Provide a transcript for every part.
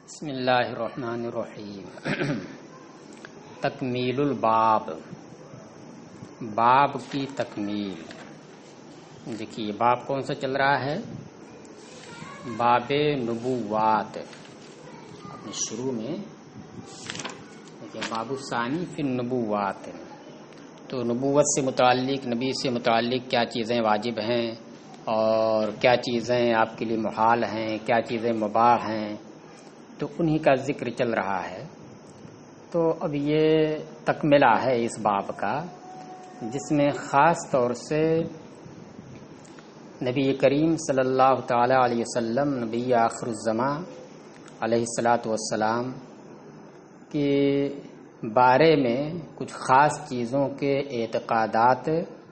بسم اللہ الرحمن الرحیم۔ تکمیل الباب، باب کی تکمیل۔ دیکھیے باب کون سا چل رہا ہے؟ باب نبوات۔ اپنے شروع میں دیکھیے باب الثانی فی النبوات، تو نبوت سے متعلق، نبی سے متعلق کیا چیزیں واجب ہیں اور کیا چیزیں آپ کے لیے محال ہیں، کیا چیزیں مباح ہیں، تو انہی کا ذکر چل رہا ہے۔ تو اب یہ تکملہ ہے اس باب کا، جس میں خاص طور سے نبی کریم صلی اللہ تعالی علیہ وسلم، نبی آخر الزمان علیہ الصلاۃ والسلام کے بارے میں کچھ خاص چیزوں کے اعتقادات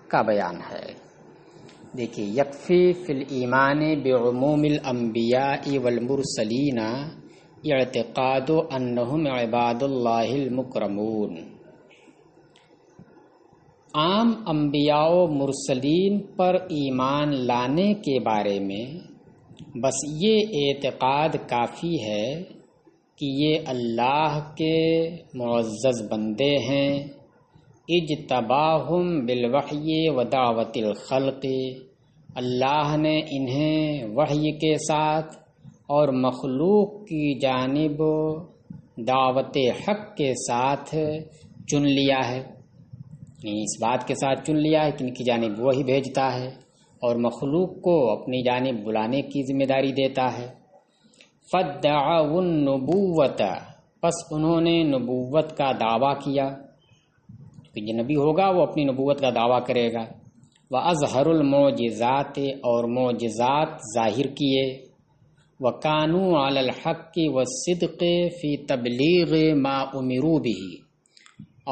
کا بیان ہے۔ دیکھیے یکفی فی الایمان بعموم الانبیاء والمرسلین اعتقاد انہم عباد اللہ المکرمون۔ عام انبیاء و مرسلین پر ایمان لانے کے بارے میں بس یہ اعتقاد کافی ہے کہ یہ اللہ کے معزز بندے ہیں، اجتباہم بالوحی و دعوت الخلق، اللہ نے انہیں وحی کے ساتھ اور مخلوق کی جانب دعوت حق کے ساتھ چن لیا ہے، یعنی اس بات کے ساتھ چن لیا ہے کہ ان کی جانب وہی بھیجتا ہے اور مخلوق کو اپنی جانب بلانے کی ذمہ داری دیتا ہے۔ فادعوا النبوۃ، پس انہوں نے نبوت کا دعویٰ کیا کہ جو نبی ہوگا وہ اپنی نبوت کا دعویٰ کرے گا۔ وَأَظْهَرُ الْمُعْجِزَاتِ، اور معجزات ظاہر کیے۔ وَكَانُوا عَلَى الْحَقِّ وَالصِّدْقِ فِي تَبْلِيغِ مَا أُمِرُوا بِهِ،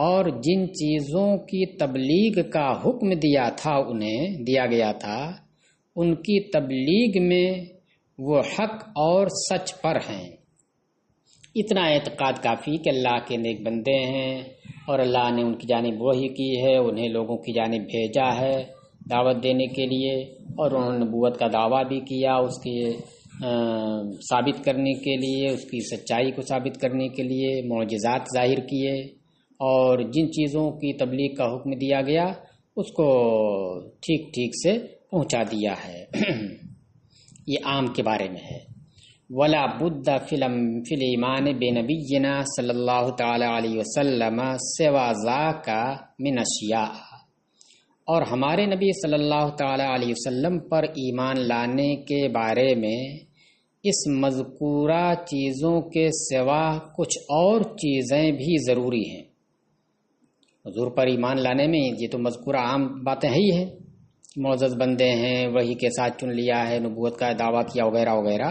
اور جن چیزوں کی تبلیغ کا حکم دیا گیا تھا ان کی تبلیغ میں وہ حق اور سچ پر ہیں۔ اتنا اعتقاد کافی کہ اللہ کے نیک بندے ہیں اور اللہ نے ان کی جانب وحی کی ہے، انہیں لوگوں کی جانب بھیجا ہے دعوت دینے کے لیے، اور انہوں نے نبوت کا دعویٰ بھی کیا اس کے ثابت کرنے کے لیے، اس کی سچائی کو ثابت کرنے کے لیے معجزات ظاہر کیے، اور جن چیزوں کی تبلیغ کا حکم دیا گیا اس کو ٹھیک ٹھیک سے پہنچا دیا ہے۔ یہ عام کے بارے میں ہے۔ ولا بد فی الایمان بنبینا صلی اللہ تعالی علیہ وسلم سوا ذاک من اشیاء، اور ہمارے نبی صلی اللہ تعالی علیہ وسلم پر ایمان لانے کے بارے میں اس مذکورہ چیزوں کے سوا کچھ اور چیزیں بھی ضروری ہیں۔ حضور پر ایمان لانے میں یہ تو مذکورہ عام باتیں ہی ہیں، معزز بندے ہیں، وحی کے ساتھ چن لیا ہے، نبوت کا دعویٰ کیا وغیرہ وغیرہ۔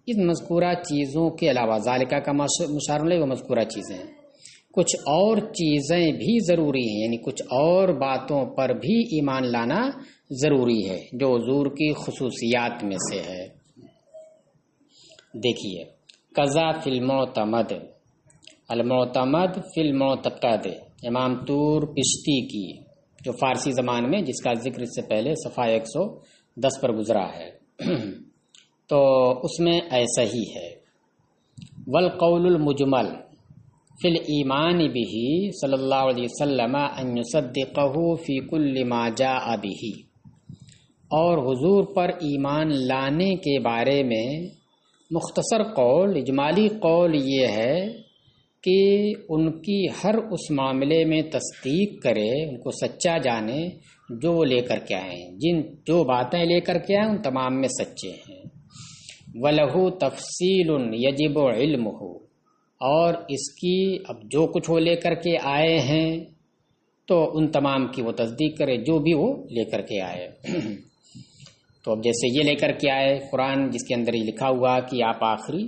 اس مذکورہ چیزوں کے علاوہ ذالکہ کا مشار علیہ وہ مذکورہ چیزیں ہیں، کچھ اور چیزیں بھی ضروری ہیں، یعنی کچھ اور باتوں پر بھی ایمان لانا ضروری ہے جو حضور کی خصوصیات میں سے ہے۔ دیکھیے قضا فی المعتمد، المعتمد فی المعتقد، امام طور پشتی کی، جو فارسی زبان میں جس کا ذکر اس سے پہلے صفحہ 110 پر گزرا ہے، تو اس میں ایسا ہی ہے۔ والقول المجمل فی الایمان بہ صلی اللہ علیہ وسلم ان یصدقہ فی کل ما جاء بہ، اور حضور پر ایمان لانے کے بارے میں مختصر قول، اجمالی قول یہ ہے کہ ان کی ہر اس معاملے میں تصدیق کرے، ان کو سچا جانے جو وہ لے کر کے آئے ہیں، جو باتیں لے کر کے آئے ان تمام میں سچے ہیں۔ وَلَهُ تَفْصِيلٌ يَجِبُ عِلْمُهُ، اور اس کی اب جو کچھ وہ لے کر کے آئے ہیں تو ان تمام کی وہ تصدیق کرے جو بھی وہ لے کر کے آئے۔ تو اب جیسے یہ لے کر کے آئے قرآن، جس کے اندر یہ لکھا ہوا کہ آپ آخری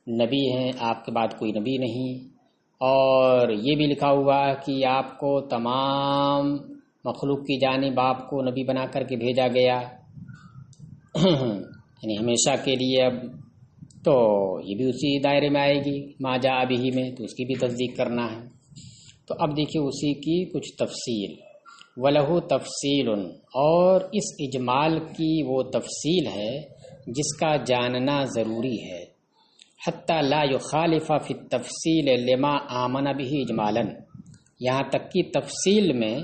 نبی ہیں، آپ کے بعد کوئی نبی نہیں، اور یہ بھی لکھا ہوا کہ آپ کو تمام مخلوق کی جانب آپ کو نبی بنا کر کے بھیجا گیا، یعنی ہمیشہ کے لیے، اب تو یہ بھی اسی دائرے میں آئے گی ما جاء بہ میں، تو اس کی بھی تصدیق کرنا ہے۔ تو اب دیکھیے اسی کی کچھ تفصیل۔ وَلَهُ تَفْصِيلٌ، اور اس اجمال کی وہ تفصیل ہے جس کا جاننا ضروری ہے۔ حتی لا یخالف فی التفصیل لما آمن به اجمالا، یہاں تک کہ تفصیل میں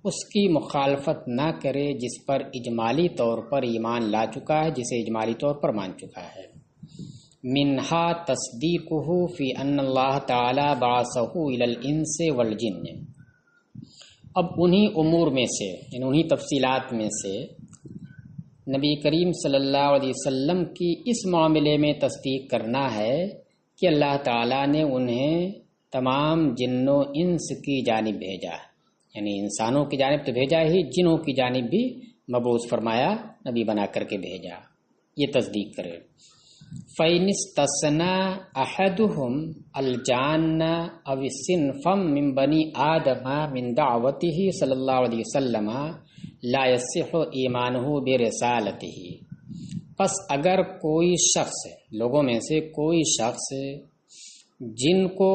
اس کی مخالفت نہ کرے جس پر اجمالی طور پر ایمان لا چکا ہے، جسے اجمالی طور پر مان چکا ہے۔ منہا تصدیقہ فی ان اللہ تعالی بعثہ الی الانس والجن، اب انہی امور میں سے، یعنی انہی تفصیلات میں سے نبی کریم صلی اللہ علیہ وسلم کی اس معاملے میں تصدیق کرنا ہے کہ اللہ تعالیٰ نے انہیں تمام جن و انس کی جانب بھیجا، یعنی انسانوں کی جانب تو بھیجا ہی، جنوں کی جانب بھی مبعوث فرمایا، نبی بنا کر کے بھیجا، یہ تصدیق کرے۔ فَإِنِ اسْتَثْنَىٰ أَحَدُهُمْ الْجَانَّ أَوِ صِنْفًا مِّن بَنِي آدَمَ مِن دعوته صلی اللہ علیہ وسلم لا يصح ایمانہ برسالتہ، پس اگر کوئی شخص، لوگوں میں سے کوئی شخص جن کو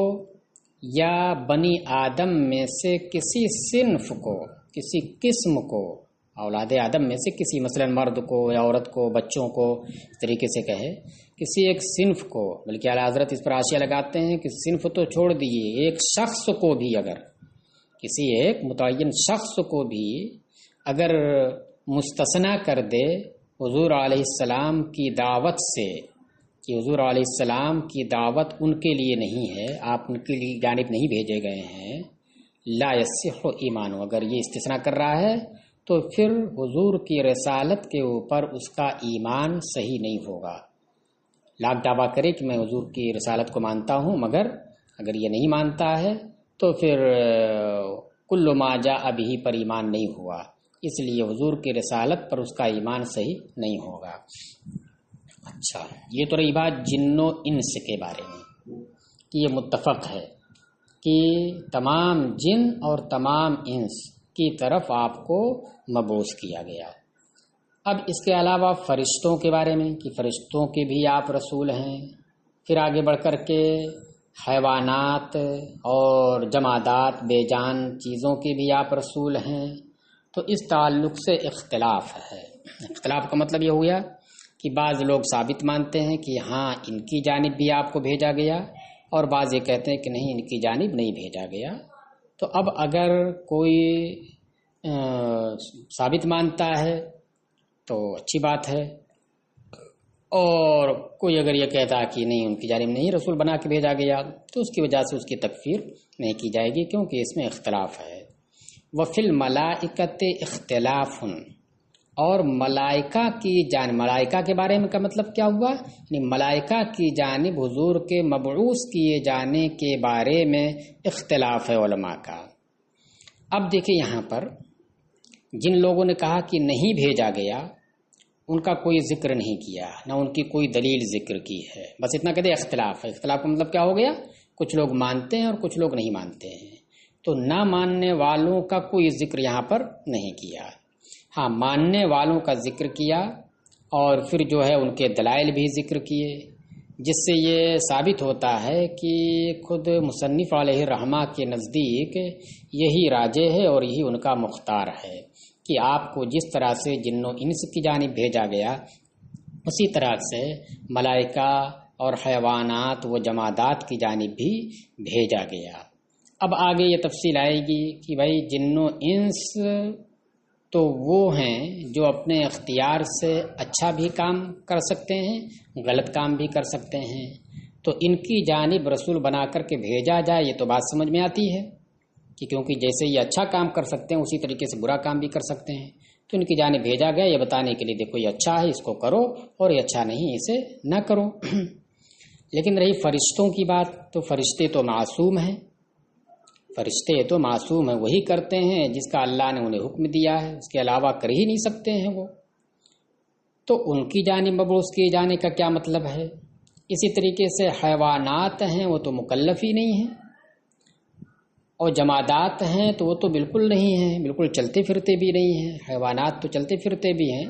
یا بنی آدم میں سے کسی صنف کو، کسی قسم کو، اولاد آدم میں سے کسی، مثلا مرد کو یا عورت کو، بچوں کو، اس طریقے سے کہے کسی ایک صنف کو، بلکہ اعلیٰ حضرت اس پر حاشیہ لگاتے ہیں کہ صنف تو چھوڑ دیجیے، ایک شخص کو بھی، اگر کسی ایک متعین شخص کو بھی اگر مستثنیٰ کر دے حضور علیہ السلام کی دعوت سے، کہ حضور علیہ السلام کی دعوت ان کے لیے نہیں ہے، آپ ان کی جانب نہیں بھیجے گئے ہیں، لا یصح ایمان، اگر یہ استثناء کر رہا ہے تو پھر حضور کی رسالت کے اوپر اس کا ایمان صحیح نہیں ہوگا۔ لاکھ دعویٰ کرے کہ میں حضور کی رسالت کو مانتا ہوں، مگر اگر یہ نہیں مانتا ہے تو پھر کل ما جاء بہ پر ایمان نہیں ہوا، اس لیے حضور کی رسالت پر اس کا ایمان صحیح نہیں ہوگا۔ اچھا، یہ تو رہی بات جن و انس کے بارے میں کہ یہ متفق ہے کہ تمام جن اور تمام انس کی طرف آپ کو مبعوث کیا گیا۔ اب اس کے علاوہ فرشتوں کے بارے میں کہ فرشتوں کے بھی آپ رسول ہیں، پھر آگے بڑھ کر کے حیوانات اور جمادات، بے جان چیزوں کے بھی آپ رسول ہیں، تو اس تعلق سے اختلاف ہے۔ اختلاف کا مطلب یہ ہوا کہ بعض لوگ ثابت مانتے ہیں کہ ہاں ان کی جانب بھی آپ کو بھیجا گیا، اور بعض یہ کہتے ہیں کہ نہیں، ان کی جانب نہیں بھیجا گیا۔ تو اب اگر کوئی ثابت مانتا ہے تو اچھی بات ہے، اور کوئی اگر یہ کہتا کہ نہیں، ان کی جانب نہیں رسول بنا کے بھیجا گیا، تو اس کی وجہ سے اس کی تکفیر نہیں کی جائے گی، کیونکہ اس میں اختلاف ہے۔ وَفِي الْمَلَائِكَةِ اخْتِلَافٌ، اور ملائکہ کی جانب، ملائکہ کے بارے میں کا مطلب کیا ہوا، یعنی ملائکہ کی جانب حضور کے مبعوث کیے جانے کے بارے میں اختلاف ہے علماء کا۔ اب دیکھیں یہاں پر جن لوگوں نے کہا کہ نہیں بھیجا گیا، ان کا کوئی ذکر نہیں کیا، نہ ان کی کوئی دلیل ذکر کی ہے، بس اتنا کہتے اختلاف ہے۔ اختلاف کا مطلب کیا ہو گیا، کچھ لوگ مانتے ہیں اور کچھ لوگ نہیں مانتے ہیں، تو نہ ماننے والوں کا کوئی ذکر یہاں پر نہیں کیا، ہاں ماننے والوں کا ذکر کیا، اور پھر جو ہے ان کے دلائل بھی ذکر کیے، جس سے یہ ثابت ہوتا ہے کہ خود مصنف علیہ الرحمہ کے نزدیک یہی راجح ہے اور یہی ان کا مختار ہے کہ آپ کو جس طرح سے جن و انس کی جانب بھیجا گیا، اسی طرح سے ملائکہ اور حیوانات و جمادات کی جانب بھی بھیجا گیا۔ اب آگے یہ تفصیل آئے گی کہ بھائی جن و انس تو وہ ہیں جو اپنے اختیار سے اچھا بھی کام کر سکتے ہیں، غلط کام بھی کر سکتے ہیں، تو ان کی جانب رسول بنا کر کے بھیجا جائے، یہ تو بات سمجھ میں آتی ہے کہ کیونکہ جیسے یہ اچھا کام کر سکتے ہیں اسی طریقے سے برا کام بھی کر سکتے ہیں، تو ان کی جانب بھیجا گیا یہ بتانے کے لیے دیکھو یہ اچھا ہے اس کو کرو، اور یہ اچھا نہیں اسے نہ کرو۔ لیکن رہی فرشتوں کی بات، تو فرشتے تو معصوم ہیں، فرشتے تو معصوم ہیں، وہی کرتے ہیں جس کا اللہ نے انہیں حکم دیا ہے، اس کے علاوہ کر ہی نہیں سکتے ہیں وہ، تو ان کی جانب مبعوث کیے جانے کا کیا مطلب ہے؟ اسی طریقے سے حیوانات ہیں وہ تو مکلف ہی نہیں ہیں، اور جمادات ہیں تو وہ تو بالکل نہیں ہیں، بالکل چلتے پھرتے بھی نہیں ہیں۔ حیوانات تو چلتے پھرتے بھی ہیں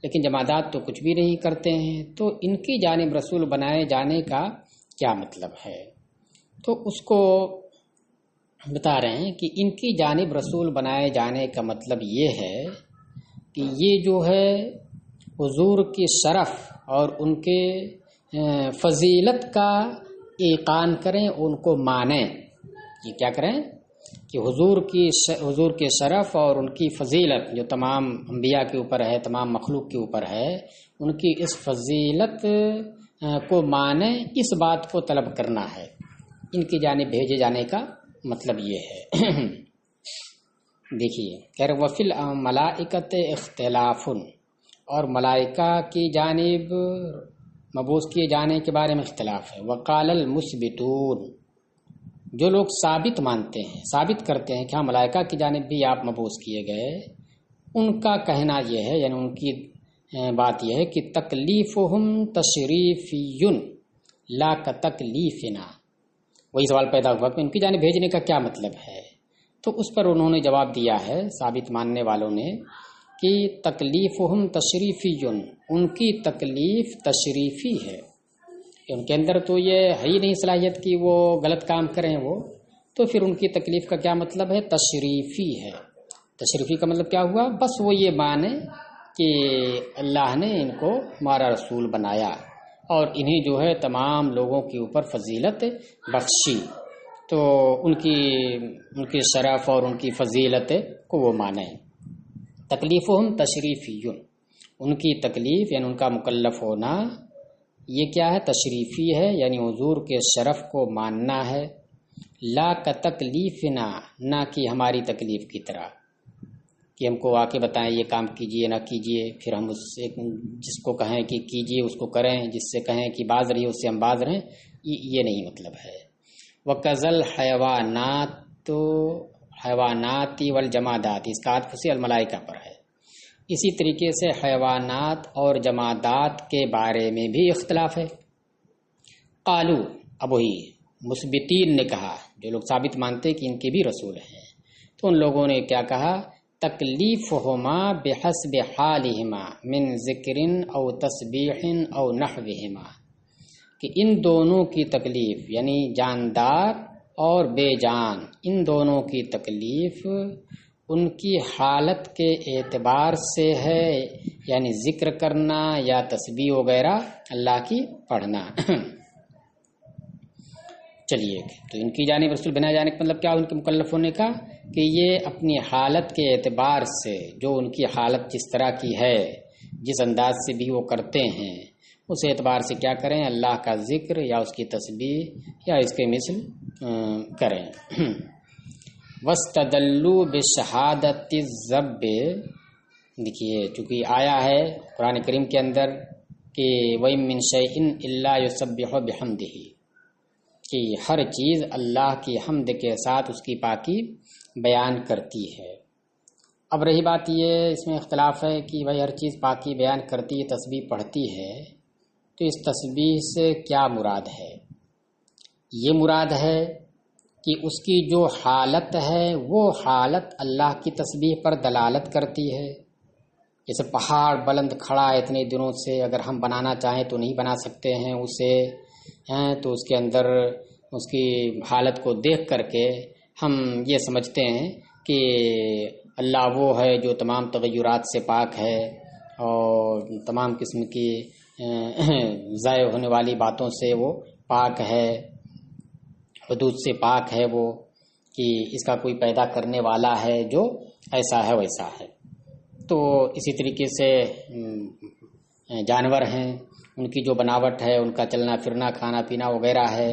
لیکن جمادات تو کچھ بھی نہیں کرتے ہیں، تو ان کی جانب رسول بنائے جانے کا کیا مطلب ہے؟ تو اس کو بتا رہے ہیں کہ ان کی جانب رسول بنائے جانے کا مطلب یہ ہے کہ یہ جو ہے حضور کی شرف اور ان کے فضیلت کا ایقان کریں، ان کو مانیں. یہ کیا کریں کہ حضور کے شرف اور ان کی فضیلت جو تمام انبیاء کے اوپر ہے، تمام مخلوق کے اوپر ہے، ان کی اس فضیلت کو مانیں. اس بات کو طلب کرنا ہے. ان کی جانب بھیجے جانے کا مطلب یہ ہے. دیکھیے خیر وفل ملائکت اختلاف، اور ملائکہ کی جانب مبعوث کیے جانے کے بارے میں اختلاف ہے. وقال المثبتون، جو لوگ ثابت مانتے ہیں، ثابت کرتے ہیں کہ ہاں ملائکہ کی جانب بھی آپ مبعوث کیے گئے، ان کا کہنا یہ ہے، یعنی ان کی بات یہ ہے کہ تکلیفہم تشریفی لا کتکلیفنا. وہی سوال پیدا ہوا کہ ان کی جانب بھیجنے کا کیا مطلب ہے. تو اس پر انہوں نے جواب دیا ہے، ثابت ماننے والوں نے، کہ تکلیفہم تشریفی، ان کی تکلیف تشریفی ہے. ان کے اندر تو یہ ہے ہی نہیں صلاحیت کہ وہ غلط کام کریں، وہ تو پھر ان کی تکلیف کا کیا مطلب ہے؟ تشریفی ہے. تشریفی کا مطلب کیا ہوا؟ بس وہ یہ مانے کہ اللہ نے ان کو ہمارا رسول بنایا اور انہیں جو ہے تمام لوگوں کے اوپر فضیلت بخشی، تو ان کی شرف اور ان کی فضیلت کو وہ مانیں. تکلیفہم تشریفی، ان کی تکلیف یعنی ان کا مکلف ہونا یہ کیا ہے؟ تشریفی ہے، یعنی حضور کے شرف کو ماننا ہے. لا کتکلیفنا، نہ کہ ہماری تکلیف کی طرح کہ ہم کو آ کے بتائیں یہ کام کیجئے نہ کیجئے، پھر ہم اس سے جس کو کہیں کہ کیجئے اس کو کریں، جس سے کہیں کہ باز رہیے اس سے ہم باز رہیں. یہ نہیں مطلب ہے. وَكَذَلْ حیواناتی والجمادات، اس کا عطف الملائکہ پر ہے. اسی طریقے سے حیوانات اور جمادات کے بارے میں بھی اختلاف ہے. قالو، اب وہی مثبتین نے کہا، جو لوگ ثابت مانتے کہ ان کے بھی رسول ہیں، تو ان لوگوں نے کیا کہا؟ تکلیفہما بحسب حالہما من ذکر او تسبیح او نحوہما، کہ ان دونوں کی تکلیف یعنی جاندار اور بے جان، ان دونوں کی تکلیف ان کی حالت کے اعتبار سے ہے، یعنی ذکر کرنا یا تسبیح وغیرہ اللہ کی پڑھنا. چلیے، تو ان کی جانب رسول بنائے جانے کا مطلب کیا؟ ان کے مکلف ہونے کا کہ یہ اپنی حالت کے اعتبار سے، جو ان کی حالت جس طرح کی ہے، جس انداز سے بھی وہ کرتے ہیں، اس اعتبار سے کیا کریں؟ اللہ کا ذکر یا اس کی تسبیح یا اس کے مثل کریں. وَاسْتَدَلُّوا بِشَهَادَةِ الذَّبِّ، دیکھیے چونکہ آیا ہے قرآن کریم کے اندر کہ وَإِن مِّن شَيْءٍ إِلَّا يُسَبِّحُ بِحَمْدِهِ، کہ ہر چیز اللہ کی حمد کے ساتھ اس کی پاکی بیان کرتی ہے. اب رہی بات یہ، اس میں اختلاف ہے کہ بھائی ہر چیز پاکی بیان کرتی ہے، تسبیح پڑھتی ہے، تو اس تسبیح سے کیا مراد ہے؟ یہ مراد ہے کہ اس کی جو حالت ہے وہ حالت اللہ کی تسبیح پر دلالت کرتی ہے. جیسے پہاڑ بلند کھڑا ہے اتنے دنوں سے، اگر ہم بنانا چاہیں تو نہیں بنا سکتے ہیں اسے، تو اس کے اندر اس کی حالت کو دیکھ کر کے ہم یہ سمجھتے ہیں کہ اللہ وہ ہے جو تمام تغیرات سے پاک ہے اور تمام قسم کی ضائع ہونے والی باتوں سے وہ پاک ہے، حدود سے پاک ہے، وہ کہ اس کا کوئی پیدا کرنے والا ہے جو ایسا ہے ویسا ہے. تو اسی طریقے سے جانور ہیں، ان کی جو بناوٹ ہے، ان کا چلنا پھرنا، کھانا پینا وغیرہ ہے،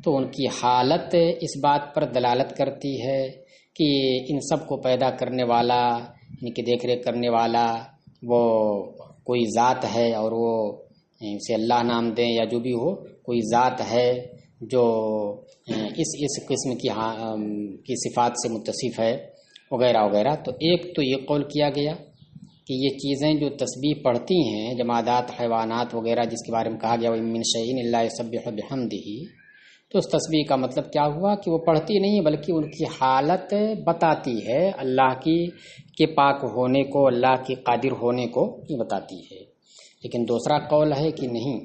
تو ان کی حالت اس بات پر دلالت کرتی ہے کہ ان سب کو پیدا کرنے والا، ان کی دیکھ ریکھ کرنے والا وہ کوئی ذات ہے، اور وہ اسے اللہ نام دیں یا جو بھی ہو، کوئی ذات ہے جو اس قسم کی صفات سے متصف ہے وغیرہ وغیرہ. تو ایک تو یہ قول کیا گیا کہ یہ چیزیں جو تسبیح پڑھتی ہیں، جمادات، حیوانات وغیرہ، جس کے بارے میں کہا گیا وَإِن مِّن شَيْءٍ إِلَّا يُسَبِّحُ بِحَمْدِهِ، تو اس تسبیح کا مطلب کیا ہوا کہ وہ پڑھتی نہیں بلکہ ان کی حالت بتاتی ہے، اللہ کی کے پاک ہونے کو، اللہ کی قادر ہونے کو یہ بتاتی ہے. لیکن دوسرا قول ہے کہ نہیں،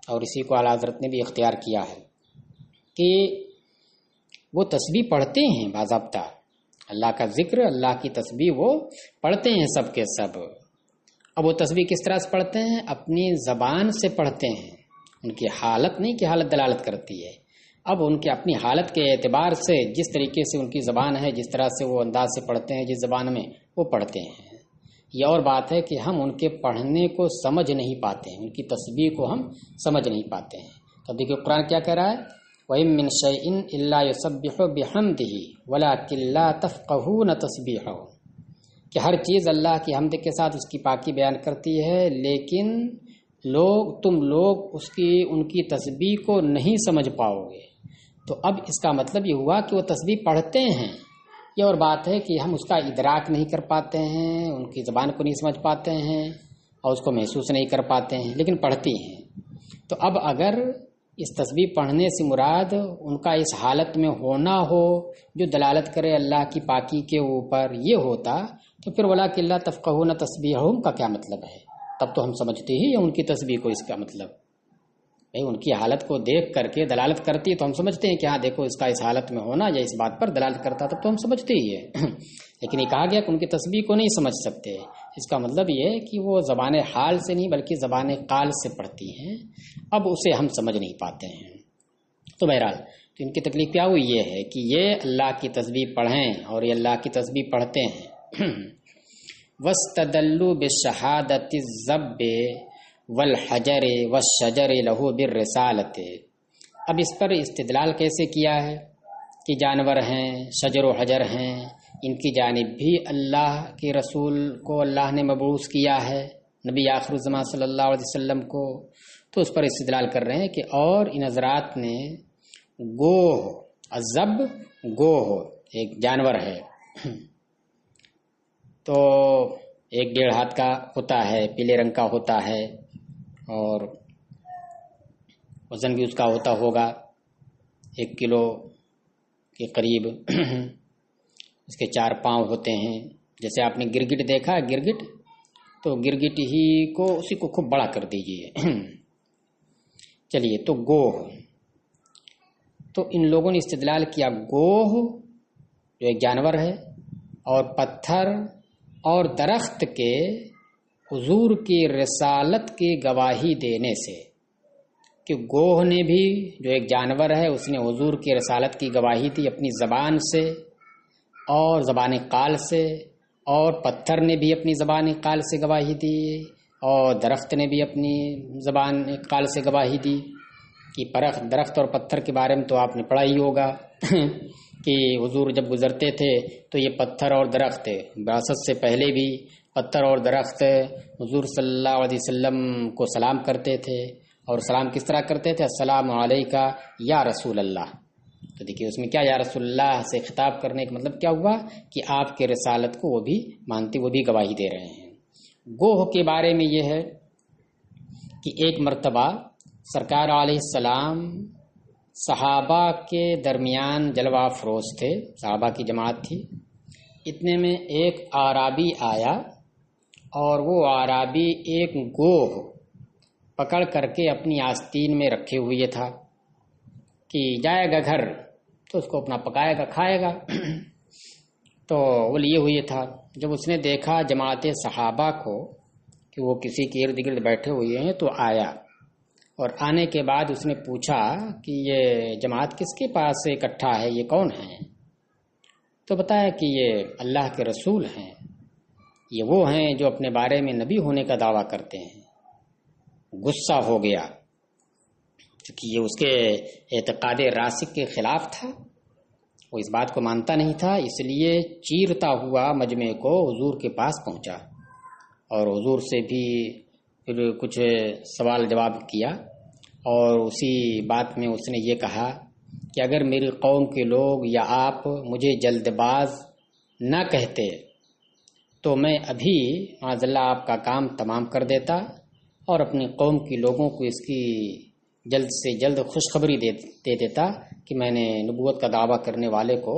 اور اسی کو اعلیٰ حضرت نے بھی اختیار کیا ہے کہ وہ تسبیح پڑھتے ہیں باضابطہ، اللہ کا ذکر، اللہ کی تسبیح وہ پڑھتے ہیں سب کے سب. اب وہ تسبیح کس طرح سے پڑھتے ہیں؟ اپنی زبان سے پڑھتے ہیں، ان کی حالت نہیں کہ حالت دلالت کرتی ہے، اب ان کے اپنی حالت کے اعتبار سے جس طریقے سے ان کی زبان ہے، جس طرح سے وہ انداز سے پڑھتے ہیں، جس زبان میں وہ پڑھتے ہیں، یہ اور بات ہے کہ ہم ان کے پڑھنے کو سمجھ نہیں پاتے ہیں، ان کی تسبیح کو ہم سمجھ نہیں پاتے ہیں۔ تو دیکھیے قرآن کیا کہہ رہا ہے، وَإِن مِّن شَيْءٍ إِلَّا يُسَبِّحُ بِحَمْدِهِ وَلَٰكِن لَّا تَفْقَهُونَ تَسْبِيحَهُ، کہ ہر چیز اللہ کی حمد کے ساتھ اس کی پاکی بیان کرتی ہے، لیکن تم لوگ ان کی تسبیح کو نہیں سمجھ پاؤ گے۔ تو اب اس کا مطلب یہ ہوا کہ وہ تسبیح پڑھتے ہیں، یہ اور بات ہے کہ ہم اس کا ادراک نہیں کر پاتے ہیں، ان کی زبان کو نہیں سمجھ پاتے ہیں اور اس کو محسوس نہیں کر پاتے ہیں، لیکن پڑھتی ہیں۔ تو اب اگر اس تسبیح پڑھنے سے مراد ان کا اس حالت میں ہونا ہو جو دلالت کرے اللہ کی پاکی کے اوپر، یہ ہوتا تو پھر وَلَٰكِن لَّا تَفْقَهُونَ تَسْبِيحَهُمْ کا کیا مطلب ہے؟ تب تو ہم سمجھتے ہی ہیں ان کی تسبیح کو، اس کا مطلب ان کی حالت کو دیکھ کر کے دلالت کرتی ہے تو ہم سمجھتے ہیں کہ ہاں دیکھو اس کا اس حالت میں ہونا یا اس بات پر دلالت کرتا، تب تو ہم سمجھتے ہی ہیں لیکن یہ کہا گیا کہ ان کی تسبیح کو نہیں سمجھ سکتے، اس کا مطلب یہ ہے کہ وہ زبان حال سے نہیں بلکہ زبان قال سے پڑھتی ہیں، اب اسے ہم سمجھ نہیں پاتے ہیں۔ تو بہرحال تو ان کی تکلیف کیا ہوئی یہ ہے کہ یہ اللہ کی تسبیح پڑھیں اور یہ اللہ کی تسبیح پڑھتے ہیں۔ وَاسْتَدَلُّوا بِالشَّهَادَةِ الزَّبِّ والحجر والشجر له بالرسالت، اب اس پر استدلال کیسے کیا ہے کہ جانور ہیں، شجر و حجر ہیں، ان کی جانب بھی اللہ کے رسول کو اللہ نے مبعوث کیا ہے، نبی آخر الزمان صلی اللہ علیہ وسلم کو، تو اس پر استدلال کر رہے ہیں کہ اور ان حضرات نے گوہ، الزب گوہ ایک جانور ہے، تو 1.5 ہاتھ کا ہوتا ہے، پیلے رنگ کا ہوتا ہے اور وزن بھی اس کا ہوتا ہوگا 1 کلو کے قریب اس کے 4 پاؤں ہوتے ہیں، جیسے آپ نے گرگٹ دیکھا ہے، گرگٹ تو گرگٹ ہی کو اسی کو خوب بڑا کر دیجئے چلیے، تو گوہ، تو ان لوگوں نے استدلال کیا گوہ جو ایک جانور ہے اور پتھر اور درخت کے حضور کی رسالت کی گواہی دینے سے، کہ گوہ نے بھی جو ایک جانور ہے اس نے حضور کی رسالت کی گواہی دی اپنی زبان سے اور زبان قال سے، اور پتھر نے بھی اپنی زبان قال سے گواہی دی اور درخت نے بھی اپنی زبان قال سے گواہی دی، کہ درخت اور پتھر کے بارے میں تو آپ نے پڑھا ہی ہوگا کہ حضور جب گزرتے تھے تو یہ پتھر اور درخت بعثت سے پہلے بھی پتھر اور درخت حضور صلی اللہ علیہ وسلم کو سلام کرتے تھے، اور سلام کس طرح کرتے تھے، السلام علیکہ یا رسول اللہ، تو دیکھیے اس میں کیا یا رسول اللہ سے خطاب کرنے کا مطلب کیا ہوا کہ آپ کے رسالت کو وہ بھی مانتے، وہ بھی گواہی دے رہے ہیں۔ گوہ کے بارے میں یہ ہے کہ ایک مرتبہ سرکار علیہ السلام صحابہ کے درمیان جلوہ افروز تھے، صحابہ کی جماعت تھی، اتنے میں ایک اعرابی آیا اور وہ اعرابی ایک گوہ پکڑ کر کے اپنی آستین میں رکھے ہوئے تھا کہ جائے گا گھر تو اس کو اپنا پکائے گا کھائے گا تو وہ لیے ہوئے تھا۔ جب اس نے دیکھا جماعت صحابہ کو کہ وہ کسی کے ارد گرد بیٹھے ہوئے ہیں تو آیا، اور آنے کے بعد اس نے پوچھا کہ یہ جماعت کس کے پاس اکٹھا ہے، یہ کون ہیں؟ تو بتایا کہ یہ اللہ کے رسول ہیں، یہ وہ ہیں جو اپنے بارے میں نبی ہونے کا دعویٰ کرتے ہیں۔ غصہ ہو گیا کیونکہ یہ اس کے اعتقاد راسخ کے خلاف تھا، وہ اس بات کو مانتا نہیں تھا، اس لیے چیرتا ہوا مجمع کو حضور کے پاس پہنچا اور حضور سے بھی پھر کچھ سوال جواب کیا، اور اسی بات میں اس نے یہ کہا کہ اگر میری قوم کے لوگ یا آپ مجھے جلد باز نہ کہتے تو میں ابھی معاذ اللہ آپ کا کام تمام کر دیتا اور اپنی قوم کے لوگوں کو اس کی جلد سے جلد خوشخبری دے دیتا کہ میں نے نبوت کا دعویٰ کرنے والے کو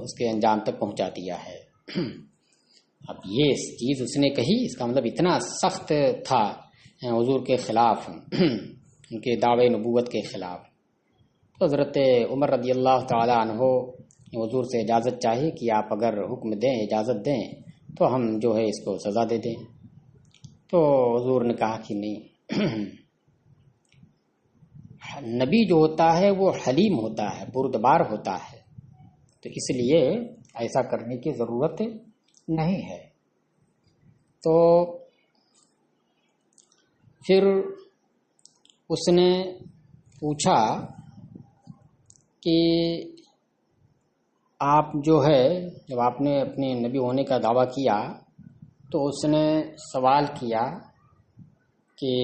اس کے انجام تک پہنچا دیا ہے۔ اب یہ چیز اس نے کہی، اس کا مطلب اتنا سخت تھا حضور کے خلاف، ان کے دعوے نبوت کے خلاف۔ تو حضرت عمر رضی اللہ تعالی عنہ حضور سے اجازت چاہی کہ آپ اگر حکم دیں، اجازت دیں تو ہم جو ہے اس کو سزا دے دیں، تو حضور نے کہا کہ نہیں، نبی جو ہوتا ہے وہ حلیم ہوتا ہے، بردبار ہوتا ہے، تو اس لیے ایسا کرنے کی ضرورت نہیں ہے۔ تو پھر اس نے پوچھا کہ آپ جو ہے، جب آپ نے اپنے نبی ہونے کا دعویٰ کیا تو اس نے سوال کیا کہ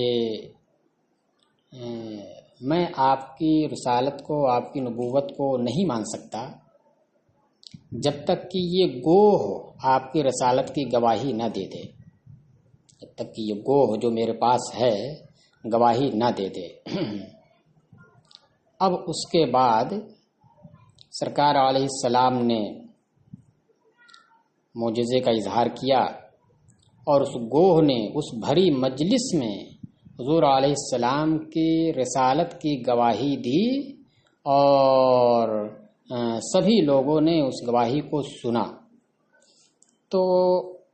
میں آپ کی رسالت کو، آپ کی نبوت کو نہیں مان سکتا جب تک کہ یہ گوہ آپ کی رسالت کی گواہی نہ دے دے، جب تک کہ یہ گوہ جو میرے پاس ہے گواہی نہ دے دے۔ اب اس کے بعد سرکار علیہ السلام نے معجزے کا اظہار کیا اور اس گوہ نے اس بھری مجلس میں حضور علیہ السلام کی رسالت کی گواہی دی اور سبھی لوگوں نے اس گواہی کو سنا۔ تو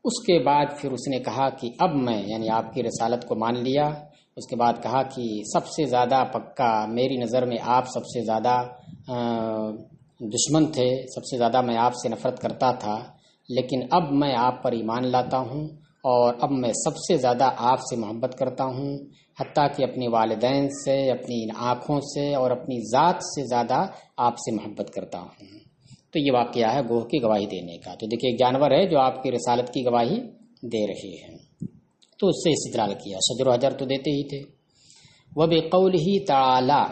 اس کے بعد پھر اس نے کہا کہ اب میں، یعنی آپ کی رسالت کو مان لیا۔ اس کے بعد کہا کہ سب سے زیادہ پکا میری نظر میں آپ سب سے زیادہ دشمن تھے، سب سے زیادہ میں آپ سے نفرت کرتا تھا، لیکن اب میں آپ پر ایمان لاتا ہوں اور اب میں سب سے زیادہ آپ سے محبت کرتا ہوں، حتیٰ کہ اپنے والدین سے، اپنی آنکھوں سے اور اپنی ذات سے زیادہ آپ سے محبت کرتا ہوں۔ تو یہ واقعہ ہے گوہ کی گواہی دینے کا۔ تو دیکھیے ایک جانور ہے جو آپ کی رسالت کی گواہی دے رہے ہیں، تو اس سے استدلال کیا۔ شجر و حجر تو دیتے ہی تھے۔ وَبِقَوْلِهِ تَعَالَى،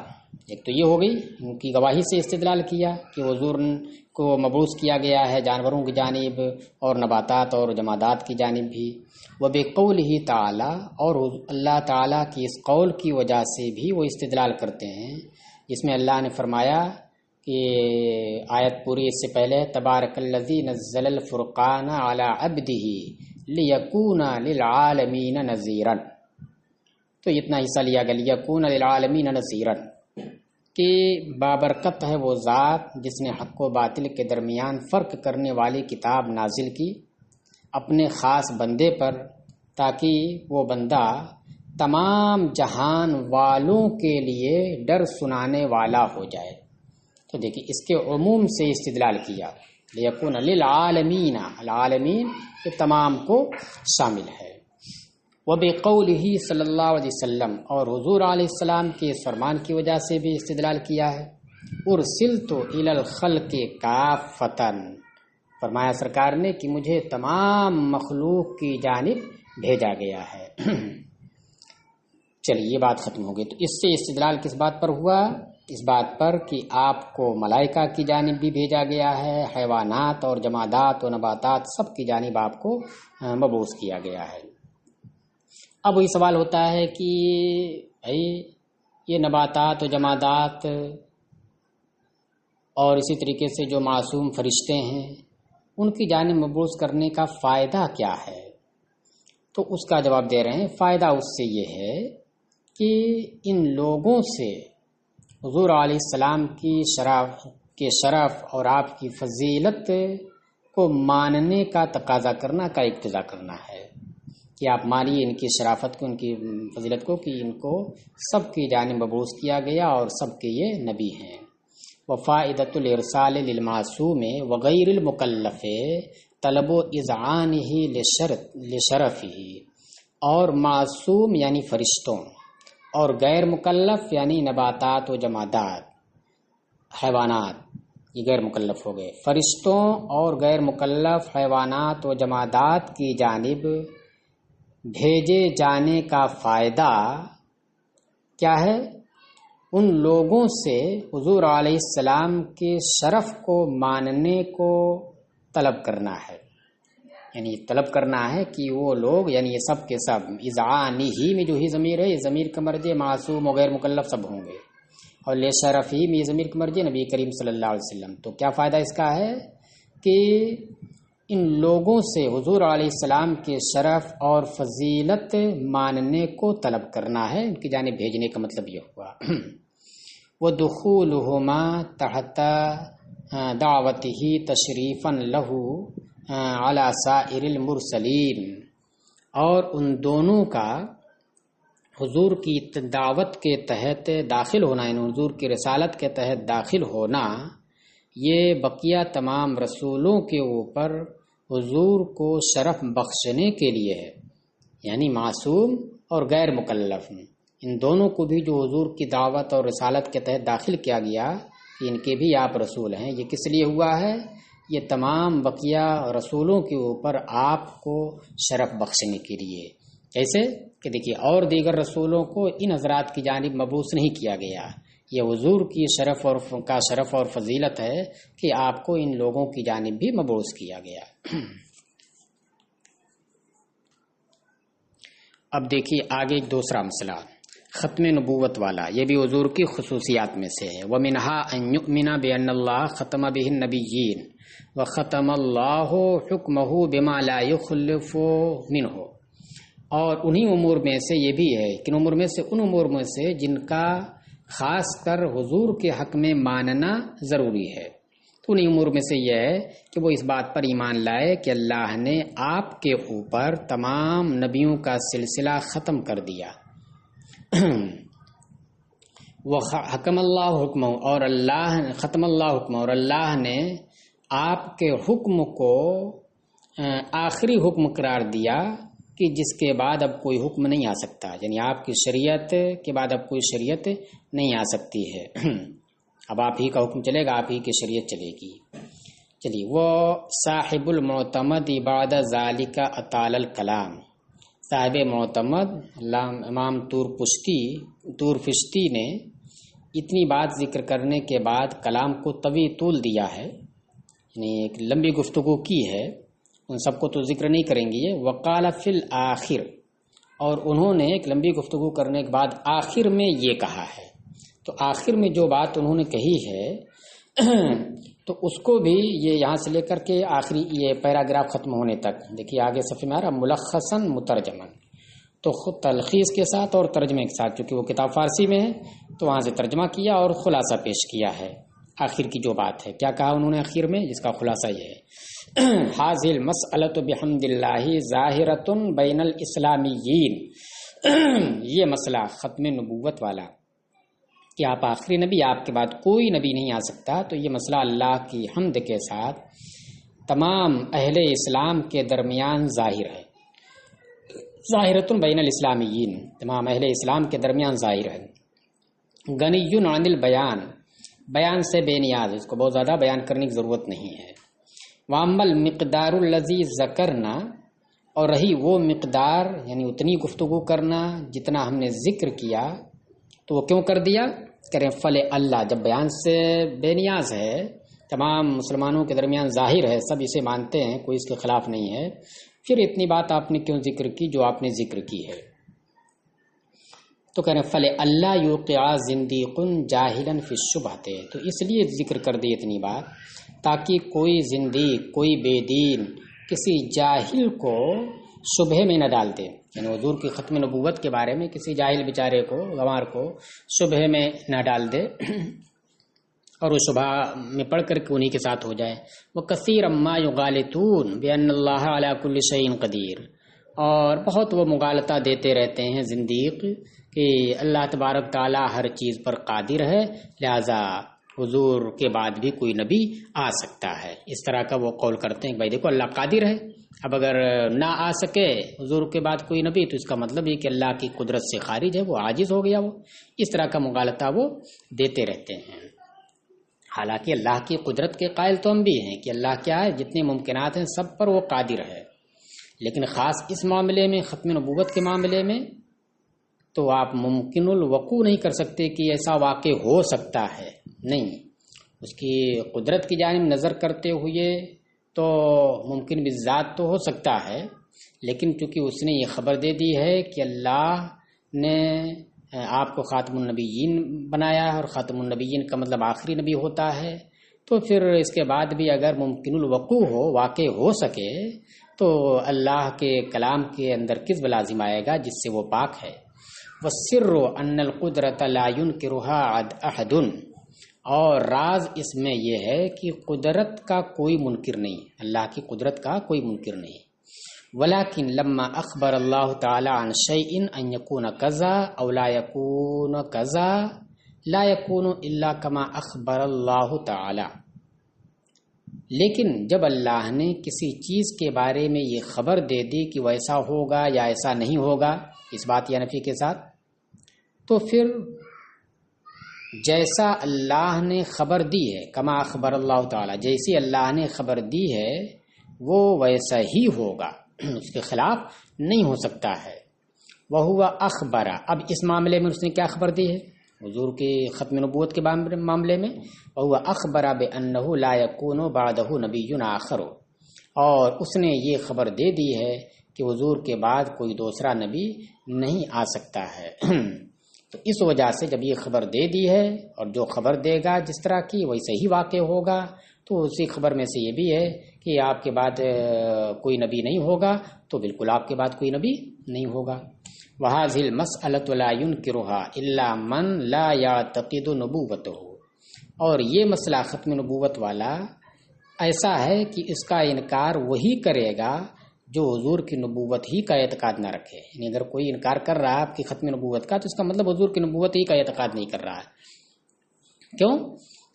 ایک تو یہ ہو گئی ان کی گواہی سے استدلال کیا کہ حضور کو مبعوث کیا گیا ہے جانوروں کی جانب اور نباتات اور جمادات کی جانب بھی۔ وَبِقَوْلِهِ تَعَالَى، اور اللہ تعالیٰ کی اس قول کی وجہ سے بھی وہ استدلال کرتے ہیں، جس میں اللہ نے فرمایا کہ آیت پوری اس سے پہلے تبارک الذی نزل الفرقان علی عبدہ لیکون للعالمین نذیرا، تو اتنا حصہ لیا گیا لیکون للعالمین نذیرا، کہ بابرکت ہے وہ ذات جس نے حق و باطل کے درمیان فرق کرنے والی کتاب نازل کی اپنے خاص بندے پر، تاکہ وہ بندہ تمام جہان والوں کے لیے ڈر سنانے والا ہو جائے۔ تو دیکھیے اس کے عموم سے استدلال کیا، لیکون للعالمین، العالمین یہ تمام کو شامل ہے۔ وبقولہ صلی اللہ علیہ وسلم، اور حضور علیہ السلام کے اس فرمان کی وجہ سے بھی استدلال کیا ہے۔ ارسلت الی الخلق کافۃ، فرمایا سرکار نے کہ مجھے تمام مخلوق کی جانب بھیجا گیا ہے۔ چلیے یہ بات ختم ہو گئی۔ تو اس سے استدلال کس بات پر ہوا؟ اس بات پر کہ آپ کو ملائکہ کی جانب بھی بھیجا گیا ہے، حیوانات اور جمادات و نباتات سب کی جانب آپ کو مبعوث کیا گیا ہے۔ اب وہی سوال ہوتا ہے کہ بھائی یہ نباتات و جمادات اور اسی طریقے سے جو معصوم فرشتے ہیں ان کی جانب مبعوث کرنے کا فائدہ کیا ہے؟ تو اس کا جواب دے رہے ہیں، فائدہ اس سے یہ ہے کہ ان لوگوں سے حضور علیہ السلام کی شرف اور آپ کی فضیلت کو ماننے کا تقاضا کرنا کا اقتضا کرنا ہے، کہ آپ مانیے ان کی شرافت کو، ان کی فضیلت کو، کہ ان کو سب کی جانب مبعوث کیا گیا اور سب کے یہ نبی ہیں۔ وفائدۃ الارسال للمعصوم وغیر المکلف طلب اذعانہ لشرفہ، اور معصوم یعنی فرشتوں اور غیر مکلف یعنی نباتات و جمادات، حیوانات یہ غیر مکلف ہو گئے، فرشتوں اور غیر مکلف حیوانات و جمادات کی جانب بھیجے جانے کا فائدہ کیا ہے؟ ان لوگوں سے حضور علیہ السلام کے شرف کو ماننے کو طلب کرنا ہے، یعنی طلب کرنا ہے کہ وہ لوگ، یعنی یہ سب کے سب، اذعانی ہی میں جو ہی ضمیر ہے، یہ ضمیر کا مرجع معصوم و غیر مکلف سب ہوں گے، اور لے شرف ہی میں یہ ضمیر کا مرجع نبی کریم صلی اللہ علیہ وسلم۔ تو کیا فائدہ اس کا ہے کہ ان لوگوں سے حضور علیہ السلام کے شرف اور فضیلت ماننے کو طلب کرنا ہے، ان کی جانب بھیجنے کا مطلب یہ ہوا۔ وَدُخُولُهُمَا تَحْتَ دعوتہ تشریفا لہ علی سائر المرسلین، اور ان دونوں کا حضور کی دعوت کے تحت داخل ہونا، یعنی حضور کی رسالت کے تحت داخل ہونا، یہ بقیہ تمام رسولوں کے اوپر حضور کو شرف بخشنے کے لیے ہے، یعنی معصوم اور غیر مکلف ان دونوں کو بھی جو حضور کی دعوت اور رسالت کے تحت داخل کیا گیا کہ ان کے بھی آپ رسول ہیں، یہ کس لیے ہوا ہے؟ یہ تمام بقیہ رسولوں کے اوپر آپ کو شرف بخشنے کے لیے۔ کیسے کہ دیکھیے، اور دیگر رسولوں کو ان حضرات کی جانب مبعوث نہیں کیا گیا، یہ حضور کی شرف اور فضیلت ہے کہ آپ کو ان لوگوں کی جانب بھی مبعوث کیا گیا۔ اب دیکھیے آگے ایک دوسرا مسئلہ ختم نبوت والا، یہ بھی حضور کی خصوصیات میں سے ہے۔ وَمِنْهَا أَن يُؤْمِنَ بِأَنَّ اللَّهَ ختم بِهِ النَّبِيِّينَ وَخَتَمَ اللَّهُ حُكْمَهُ بِمَا لَا يُخْلِفُ مِنْهُ، اور انہی امور میں سے یہ بھی ہے، کن امور میں سے؟ ان امور میں سے جن کا خاص کر حضور کے حق میں ماننا ضروری ہے۔ تو انہی امور میں سے یہ ہے کہ وہ اس بات پر ایمان لائے کہ اللہ نے آپ کے اوپر تمام نبیوں کا سلسلہ ختم کر دیا۔ وہ حکم اللہ حکم، اور اللہ ختم اللہ حکم، اور اللہ نے آپ کے حکم کو آخری حکم قرار دیا کہ جس کے بعد اب کوئی حکم نہیں آ سکتا، یعنی آپ کی شریعت کے بعد اب کوئی شریعت نہیں آ سکتی ہے، اب آپ ہی کا حکم چلے گا، آپ ہی کی شریعت چلے گی۔ چلیے، وہ صاحب المعتمد بعد ذالک اطال الکلام، صاحب معتمد امام طور فشتی نے اتنی بات ذکر کرنے کے بعد کلام کو طول دیا ہے، یعنی ایک لمبی گفتگو کی ہے، ان سب کو تو ذکر نہیں کریں گے۔ وقال فی الآخر، اور انہوں نے ایک لمبی گفتگو کرنے کے بعد آخر میں یہ کہا ہے، تو آخر میں جو بات انہوں نے کہی ہے تو اس کو بھی یہ یہاں سے لے کر کے آخری یہ پیراگراف ختم ہونے تک دیکھیے آگے صفحے میں آ رہا ملخصاً مترجماً، تو خود تلخیص کے ساتھ اور ترجمے کے ساتھ، چونکہ وہ کتاب فارسی میں ہے تو وہاں سے ترجمہ کیا اور خلاصہ پیش کیا ہے۔ آخر کی جو بات ہے کیا کہا انہوں نے آخر میں، جس کا خلاصہ یہ ہے حاذل مسئلۃ بحمد اللہ ظاہرۃ بین الاسلامیین، یہ مسئلہ ختم نبوت والا کہ آپ آخری نبی، آپ کے بعد کوئی نبی نہیں آ سکتا، تو یہ مسئلہ اللہ کی حمد کے ساتھ تمام اہل اسلام کے درمیان ظاہر ہے۔ ظاہرۃ بین الاسلامیین، تمام اہل اسلام کے درمیان ظاہر ہے۔ غنی عن البیان، بیان سے بے نیاز، اس کو بہت زیادہ بیان کرنے کی ضرورت نہیں ہے۔ وَأَمَّا الْمِقْدَارُ الَّذِي ذَكَرْنَا، اور رہی وہ مقدار یعنی اتنی گفتگو کرنا جتنا ہم نے ذکر کیا، تو وہ کیوں کر دیا؟ کریں فل اللہ، جب بیان سے بے نیاز ہے، تمام مسلمانوں کے درمیان ظاہر ہے، سب اسے مانتے ہیں، کوئی اس کے خلاف نہیں ہے، پھر اتنی بات آپ نے کیوں ذکر کی جو آپ نے ذکر کی ہے؟ تو کہہ رہے فل اللہ یوقع زندیق جاہلا فی الشبہۃ، تو اس لیے ذکر کر دی اتنی بات تاکہ کوئی زندیق، کوئی بے دین کسی جاہل کو شبہ میں نہ ڈال دے، یعنی حضور کی ختم نبوت کے بارے میں کسی جاہل بیچارے کو، گوار کو شبہ میں نہ ڈال دے اور وہ شبہ میں پڑھ کر کے انہی کے ساتھ ہو جائے۔ وَكَثِيرًا مَا يُغَالِطُونَ بِأَنَّ اللَّهَ عَلَى كُلِّ شَيْءٍ قَدِيرٌ، اور بہت وہ مغالطہ دیتے رہتے ہیں زندیق کہ اللہ تبارک تعالیٰ ہر چیز پر قادر ہے، لہذا حضور کے بعد بھی کوئی نبی آ سکتا ہے، اس طرح کا وہ قول کرتے ہیں کہ بھائی دیکھو اللہ قادر ہے، اب اگر نہ آ سکے حضور کے بعد کوئی نبی تو اس کا مطلب یہ کہ اللہ کی قدرت سے خارج ہے، وہ عاجز ہو گیا، وہ اس طرح کا مغالطہ وہ دیتے رہتے ہیں۔ حالانکہ اللہ کی قدرت کے قائل تو ہم بھی ہیں کہ اللہ کیا ہے، جتنے ممکنات ہیں سب پر وہ قادر ہے، لیکن خاص اس معاملے میں ختم نبوت کے معاملے میں تو آپ ممکن الوقوع نہیں کر سکتے کہ ایسا واقع ہو سکتا ہے، نہیں، اس کی قدرت کی جانب نظر کرتے ہوئے تو ممکن بالذات تو ہو سکتا ہے، لیکن چونکہ اس نے یہ خبر دے دی ہے کہ اللہ نے آپ کو خاتم النبیین بنایا ہے، اور خاتم النبیین کا مطلب آخری نبی ہوتا ہے، تو پھر اس کے بعد بھی اگر ممکن الوقوع ہو، واقع ہو سکے، تو اللہ کے کلام کے اندر کذب لازم آئے گا جس سے وہ پاک ہے۔ وَالسِّرُّ أَنَّ الْقُدْرَةَ لَا يُنْكِرُهَا أَحَدٌ، اور راز اس میں یہ ہے کہ قدرت کا کوئی منکر نہیں، اللہ کی قدرت کا کوئی منکر نہیں۔ ولكن لما اخبر اللہ تعالی عن شيء ان يكون كذا او لا يكون كذا لا يكون الا كما اخبر اللہ تعالی، لیکن جب اللہ نے کسی چیز کے بارے میں یہ خبر دے دی کہ وہ ایسا ہوگا یا ایسا نہیں ہوگا، اس بات یا نفی کے ساتھ، تو پھر جیسا اللہ نے خبر دی ہے، کما اخبر اللہ تعالی، جیسی اللہ نے خبر دی ہے وہ ویسا ہی ہوگا، اس کے خلاف نہیں ہو سکتا ہے۔ وہو اخبر، اب اس معاملے میں اس نے کیا خبر دی ہے؟ حضور کی ختم نبوت کے معاملے میں وہو اخبر بانہ لا یکون بعدہ نبی آخر، اور اس نے یہ خبر دے دی ہے کہ حضور کے بعد کوئی دوسرا نبی نہیں آ سکتا ہے۔ تو اس وجہ سے جب یہ خبر دے دی ہے، اور جو خبر دے گا جس طرح کی ویسے ہی واقع ہوگا، تو اسی خبر میں سے یہ بھی ہے کہ آپ کے بعد کوئی نبی نہیں ہوگا، تو بالکل آپ کے بعد کوئی نبی نہیں ہوگا۔ وَهَذِهِ الْمَسْأَلَةُ لَا يُنْكِرُهَا إِلَّا مَنْ لَا يَعْتَقِدُ نُبُوَّتَهُ، اور یہ مسئلہ ختم نبوت والا ایسا ہے کہ اس کا انکار وہی کرے گا جو حضور کی نبوت ہی کا اعتقاد نہ رکھے۔ یعنی اگر کوئی انکار کر رہا ہے آپ کی ختم نبوت کا، تو اس کا مطلب حضور کی نبوت ہی کا اعتقاد نہیں کر رہا ہے۔ کیوں؟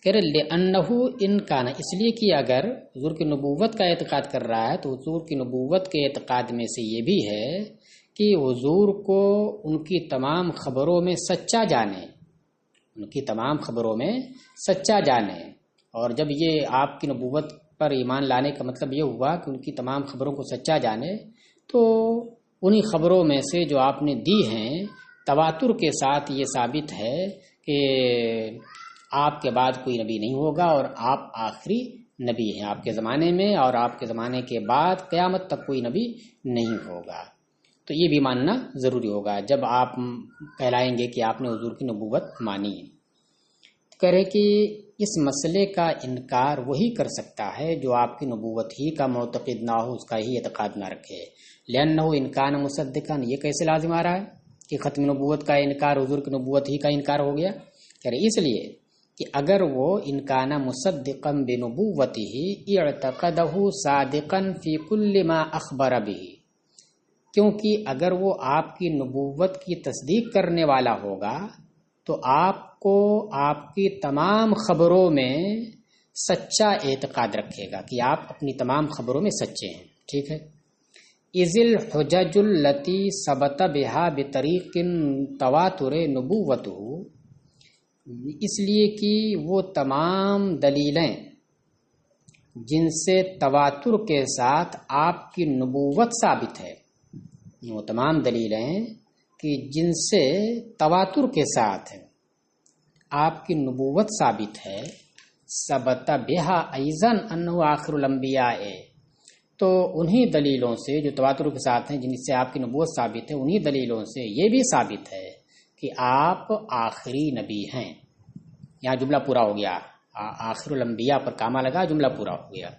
کہہ رہے لِأَنَّهُ إِن كَانَ، اس لیے کہ اگر حضور کی نبوت کا اعتقاد کر رہا ہے تو حضور کی نبوت کے اعتقاد میں سے یہ بھی ہے کہ حضور کو ان کی تمام خبروں میں سچا جانے، ان کی تمام خبروں میں سچا جانے۔ اور جب یہ آپ کی نبوت پر ایمان لانے کا مطلب یہ ہوا کہ ان کی تمام خبروں کو سچا جانے، تو انہی خبروں میں سے جو آپ نے دی ہیں تواتر کے ساتھ یہ ثابت ہے کہ آپ کے بعد کوئی نبی نہیں ہوگا اور آپ آخری نبی ہیں آپ کے زمانے میں، اور آپ کے زمانے کے بعد قیامت تک کوئی نبی نہیں ہوگا۔ تو یہ بھی ماننا ضروری ہوگا جب آپ کہلائیں گے کہ آپ نے حضور کی نبوت مانی۔ کہہ رہے کہ اس مسئلے کا انکار وہی کر سکتا ہے جو آپ کی نبوت ہی کا معتقد نہ ہو، اس کا ہی اعتقاد نہ رکھے۔ لأنہ ان کان مصدقا، یہ کیسے لازم آ رہا ہے کہ ختم نبوت کا انکار حضور کی نبوت ہی کا انکار ہو گیا؟ کہہ رہے اس لیے کہ اگر وہ ان کان مصدقا بنبوته اعتقده صادقا فی کل ما اخبر به، کیونکہ اگر وہ آپ کی نبوت کی تصدیق کرنے والا ہوگا تو آپ کو آپ کی تمام خبروں میں سچا اعتقاد رکھے گا کہ آپ اپنی تمام خبروں میں سچے ہیں، ٹھیک ہے۔ اذ الحجج التي ثبت بها بطریق تواتر نبوته، اس لیے کہ وہ تمام دلیلیں جن سے تواتر کے ساتھ آپ کی نبوت ثابت ہے، وہ تمام دلیلیں کہ جن سے تواتر کے ساتھ آپ کی نبوت ثابت ہے، ثبت بہا ایضاً انہ آخر الانبیاء، تو انہی دلیلوں سے جو تواتر کے ساتھ ہیں جن سے آپ کی نبوت ثابت ہے، انہی دلیلوں سے یہ بھی ثابت ہے کہ آپ آخری نبی ہیں۔ یہاں جملہ پورا ہو گیا، آخر الانبیاء پر کامہ لگا، جملہ پورا ہو گیا،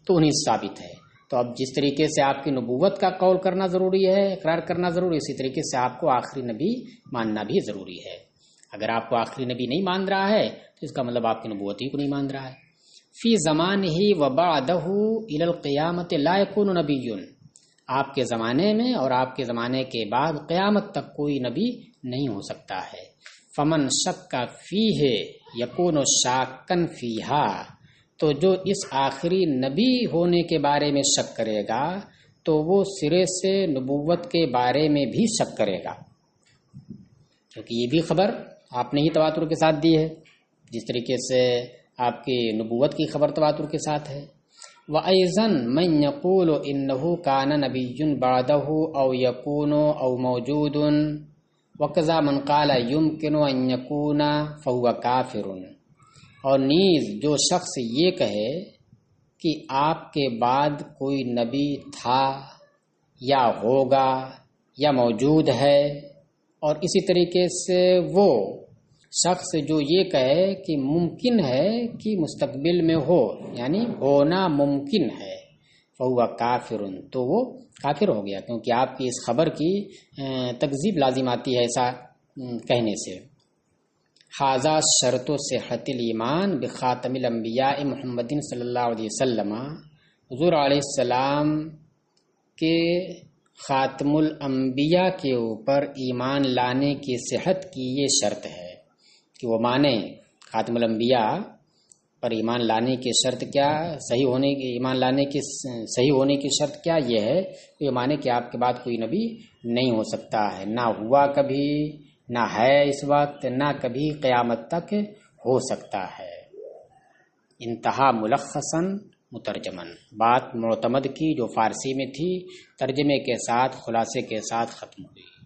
تو انہی سے ثابت ہے۔ تو اب جس طریقے سے آپ کی نبوت کا قول کرنا ضروری ہے، اقرار کرنا ضروری ہے، اسی طریقے سے آپ کو آخری نبی ماننا بھی ضروری ہے۔ اگر آپ کو آخری نبی نہیں مان رہا ہے تو اس کا مطلب آپ کی نبوت ہی کو نہیں مان رہا ہے۔ فی زمانہ و بعدہ الی القیامت لا یکون نبی، آپ کے زمانے میں اور آپ کے زمانے کے بعد قیامت تک کوئی نبی نہیں ہو سکتا ہے۔ فمن شک فیہ یکون شاکا فیہا، تو جو اس آخری نبی ہونے کے بارے میں شک کرے گا تو وہ سرے سے نبوت کے بارے میں بھی شک کرے گا، کیونکہ یہ بھی خبر آپ نے ہی تواتر کے ساتھ دی ہے، جس طریقے سے آپ کی نبوت کی خبر تواتر کے ساتھ ہے۔ وَأَيْضًا مَنْ يَقُولُ إِنَّهُ كَانَ نَبِيٌّ بَعْدَهُ أَوْ يَكُونُ أَوْ مَوْجُودٌ وَكَذَا مَنْ قَالَ يُمْكِنُ أَنْ يَكُونَ فَهُوَ كَافِرٌ، اور نیز جو شخص یہ کہے کہ آپ کے بعد کوئی نبی تھا یا ہوگا یا موجود ہے، اور اسی طریقے سے وہ شخص جو یہ کہے کہ ممکن ہے کہ مستقبل میں ہو، یعنی ہونا ممکن ہے، فَهُوَ كَافِرٌ، تو وہ کافر ہو گیا، کیونکہ آپ کی اس خبر کی تکذیب لازم آتی ہے ایسا کہنے سے۔ حاذا شرط صحت الایمان بخاتم الانبیاء محمد صلی اللہ علیہ وسلم، حضور علیہ السلام کہ خاتم الانبیاء کے اوپر ایمان لانے کی صحت کی یہ شرط ہے کہ وہ مانے خاتم الانبیاء پر ایمان لانے کی شرط کیا، ایمان لانے کی صحیح ہونے کی شرط کیا یہ ہے کہ یہ مانے کہ آپ کے بعد کوئی نبی نہیں ہو سکتا ہے، نہ ہوا کبھی، نہ ہے اس وقت، نہ کبھی قیامت تک ہو سکتا ہے۔ انتہا ملخصاً مترجمن، بات معتمد کی جو فارسی میں تھی ترجمے کے ساتھ خلاصے کے ساتھ ختم ہوئی۔